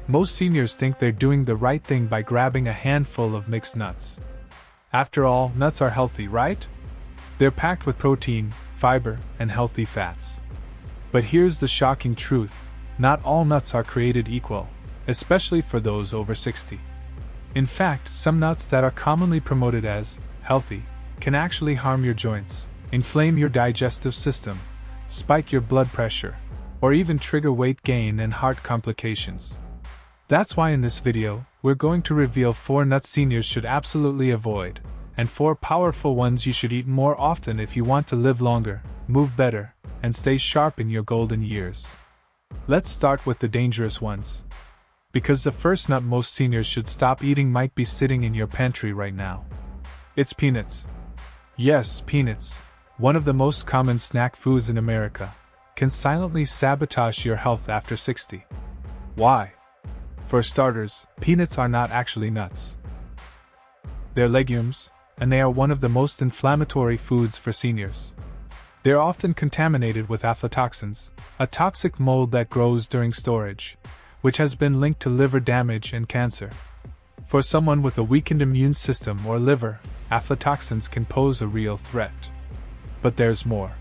Most seniors think they're doing the right thing by grabbing a handful of mixed nuts. After all, nuts are healthy, right? They're packed with protein, fiber, and healthy fats. But here's the shocking truth: not all nuts are created equal, especially for those over 60. In fact, some nuts that are commonly promoted as healthy can actually harm your joints, inflame your digestive system, spike your blood pressure, or even trigger weight gain and heart complications. That's why in this video, we're going to reveal 4 nuts seniors should absolutely avoid, and 4 powerful ones you should eat more often if you want to live longer, move better, and stay sharp in your golden years. Let's start with the dangerous ones. Because the first nut most seniors should stop eating might be sitting in your pantry right now. It's peanuts. Yes, peanuts, one of the most common snack foods in America, can silently sabotage your health after 60. Why? For starters, peanuts are not actually nuts. They're legumes, and they are one of the most inflammatory foods for seniors. They're often contaminated with aflatoxins, a toxic mold that grows during storage, which has been linked to liver damage and cancer. For someone with a weakened immune system or liver, aflatoxins can pose a real threat. But there's more.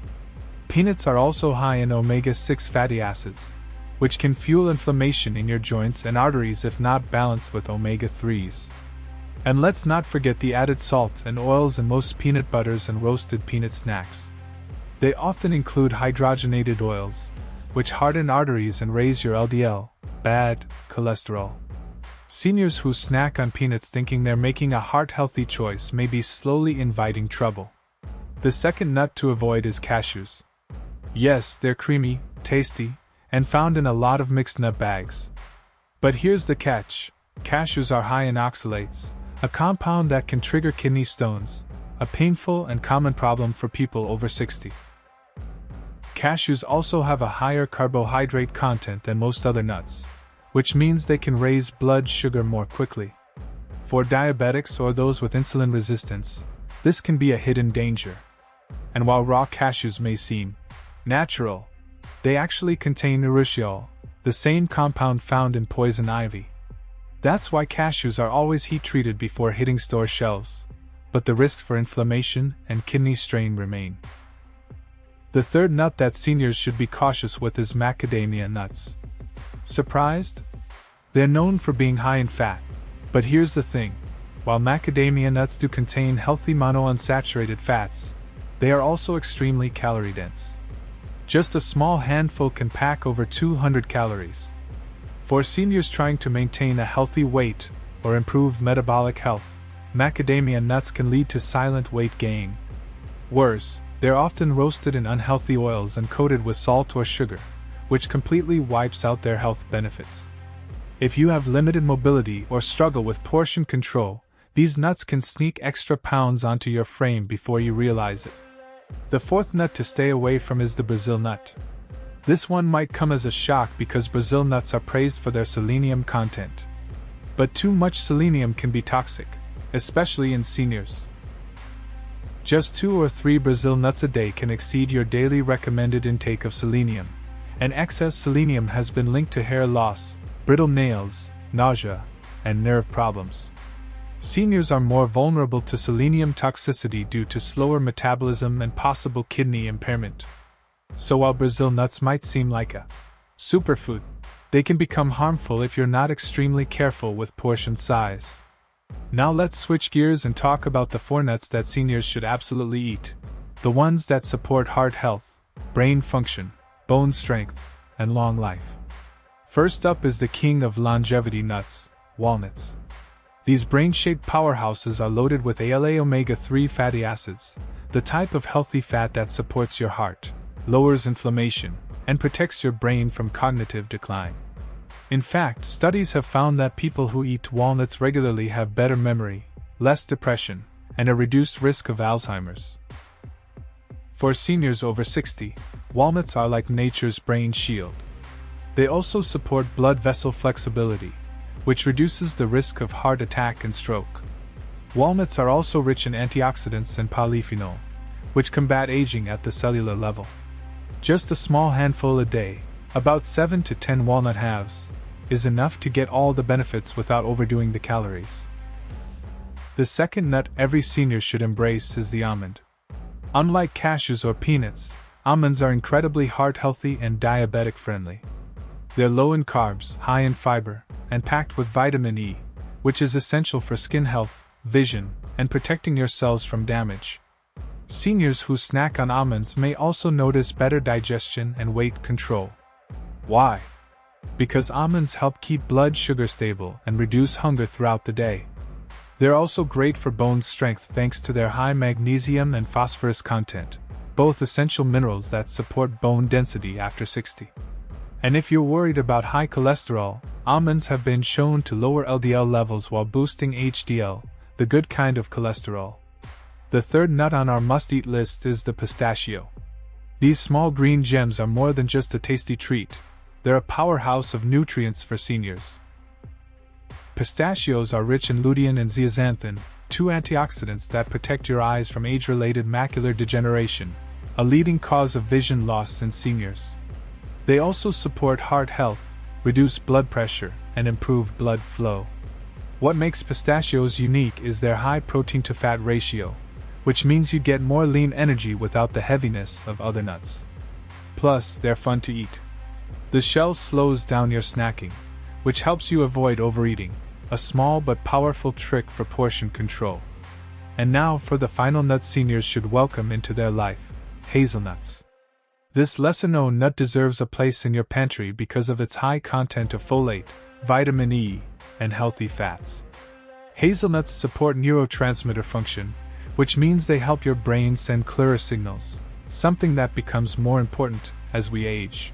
Peanuts are also high in omega-6 fatty acids, which can fuel inflammation in your joints and arteries if not balanced with omega-3s. And let's not forget the added salt and oils in most peanut butters and roasted peanut snacks. They often include hydrogenated oils, which harden arteries and raise your LDL, bad cholesterol. Seniors who snack on peanuts thinking they're making a heart-healthy choice may be slowly inviting trouble. The second nut to avoid is cashews. Yes, they're creamy, tasty, and found in a lot of mixed nut bags. But here's the catch: cashews are high in oxalates, a compound that can trigger kidney stones, a painful and common problem for people over 60. Cashews also have a higher carbohydrate content than most other nuts, which means they can raise blood sugar more quickly. For diabetics or those with insulin resistance, this can be a hidden danger. And while raw cashews may seem natural, they actually contain urushiol, the same compound found in poison ivy. That's why cashews are always heat-treated before hitting store shelves, but the risks for inflammation and kidney strain remain. The third nut that seniors should be cautious with is macadamia nuts. Surprised? They're known for being high in fat, but here's the thing: while macadamia nuts do contain healthy monounsaturated fats, they are also extremely calorie-dense. Just a small handful can pack over 200 calories. For seniors trying to maintain a healthy weight or improve metabolic health, macadamia nuts can lead to silent weight gain. Worse, they're often roasted in unhealthy oils and coated with salt or sugar, which completely wipes out their health benefits. If you have limited mobility or struggle with portion control, these nuts can sneak extra pounds onto your frame before you realize it. The fourth nut to stay away from is the Brazil nut. This one might come as a shock because Brazil nuts are praised for their selenium content. But too much selenium can be toxic, especially in seniors. Just 2 or 3 Brazil nuts a day can exceed your daily recommended intake of selenium, and excess selenium has been linked to hair loss, brittle nails, nausea, and nerve problems. Seniors are more vulnerable to selenium toxicity due to slower metabolism and possible kidney impairment. So while Brazil nuts might seem like a superfood, they can become harmful if you're not extremely careful with portion size. Now let's switch gears and talk about the 4 nuts that seniors should absolutely eat, the ones that support heart health, brain function, bone strength, and long life. First up is the king of longevity nuts, walnuts. These brain-shaped powerhouses are loaded with ALA omega-3 fatty acids, the type of healthy fat that supports your heart, lowers inflammation, and protects your brain from cognitive decline. In fact, studies have found that people who eat walnuts regularly have better memory, less depression, and a reduced risk of Alzheimer's. For seniors over 60, walnuts are like nature's brain shield. They also support blood vessel flexibility, which reduces the risk of heart attack and stroke. Walnuts are also rich in antioxidants and polyphenol, which combat aging at the cellular level. Just a small handful a day, about 7 to 10 walnut halves, is enough to get all the benefits without overdoing the calories. The second nut every senior should embrace is the almond. Unlike cashews or peanuts, almonds are incredibly heart-healthy and diabetic-friendly. They're low in carbs, high in fiber, and packed with vitamin E, which is essential for skin health, vision, and protecting your cells from damage. Seniors who snack on almonds may also notice better digestion and weight control. Why? Because almonds help keep blood sugar stable and reduce hunger throughout the day. They're also great for bone strength thanks to their high magnesium and phosphorus content, both essential minerals that support bone density after 60. And if you're worried about high cholesterol, almonds have been shown to lower LDL levels while boosting HDL, the good kind of cholesterol. The third nut on our must-eat list is the pistachio. These small green gems are more than just a tasty treat. They're a powerhouse of nutrients for seniors. Pistachios are rich in lutein and zeaxanthin, two antioxidants that protect your eyes from age-related macular degeneration, a leading cause of vision loss in seniors. They also support heart health, reduce blood pressure, and improve blood flow. What makes pistachios unique is their high protein-to-fat ratio, which means you get more lean energy without the heaviness of other nuts. Plus, they're fun to eat. The shell slows down your snacking, which helps you avoid overeating, a small but powerful trick for portion control. And now for the final nut seniors should welcome into their life, hazelnuts. This lesser-known nut deserves a place in your pantry because of its high content of folate, vitamin E, and healthy fats. Hazelnuts support neurotransmitter function, which means they help your brain send clearer signals, something that becomes more important as we age.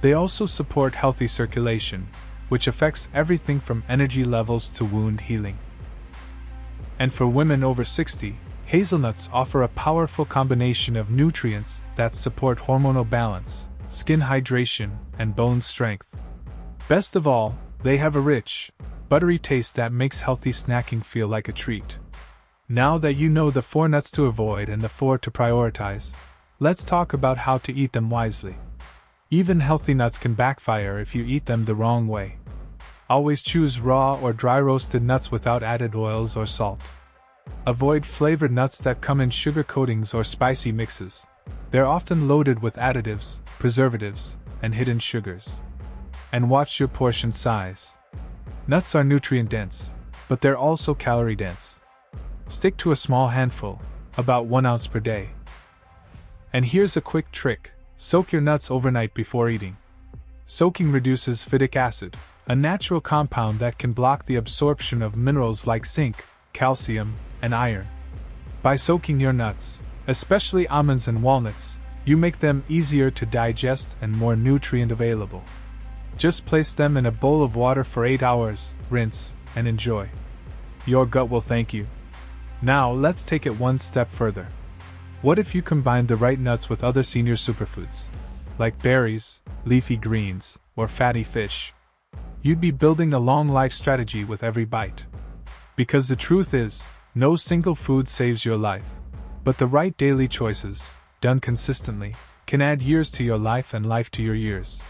They also support healthy circulation, which affects everything from energy levels to wound healing. And for women over 60, hazelnuts offer a powerful combination of nutrients that support hormonal balance, skin hydration, and bone strength. Best of all, they have a rich, buttery taste that makes healthy snacking feel like a treat. Now that you know the 4 nuts to avoid and the 4 to prioritize, let's talk about how to eat them wisely. Even healthy nuts can backfire if you eat them the wrong way. Always choose raw or dry roasted nuts without added oils or salt. Avoid flavored nuts that come in sugar coatings or spicy mixes. They're often loaded with additives, preservatives, and hidden sugars. And watch your portion size. Nuts are nutrient dense, but they're also calorie dense. Stick to a small handful, about 1 ounce per day. And here's a quick trick: soak your nuts overnight before eating. Soaking reduces phytic acid, a natural compound that can block the absorption of minerals like zinc, calcium, and iron. By soaking your nuts, especially almonds and walnuts, you make them easier to digest and more nutrient available. Just place them in a bowl of water for 8 hours, rinse, and enjoy. Your gut will thank you. Now let's take it one step further. What if you combine the right nuts with other senior superfoods, like berries, leafy greens, or fatty fish? You'd be building a long life strategy with every bite. Because the truth is, no single food saves your life, but the right daily choices, done consistently, can add years to your life and life to your years.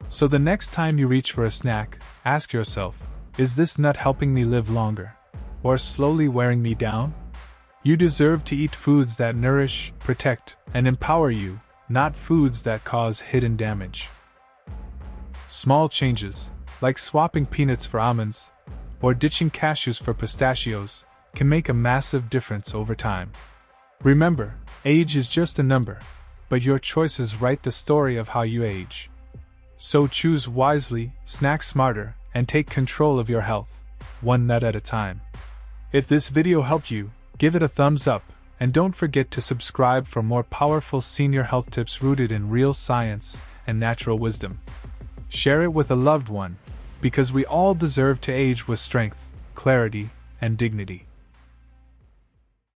So the next time you reach for a snack, ask yourself, is this nut helping me live longer, or slowly wearing me down? You deserve to eat foods that nourish, protect, and empower you, not foods that cause hidden damage. Small changes, like swapping peanuts for almonds, or ditching cashews for pistachios, can make a massive difference over time. Remember, age is just a number, but your choices write the story of how you age. So choose wisely, snack smarter, and take control of your health, one nut at a time. If this video helped you, give it a thumbs up, and don't forget to subscribe for more powerful senior health tips rooted in real science and natural wisdom. Share it with a loved one, because we all deserve to age with strength, clarity, and dignity.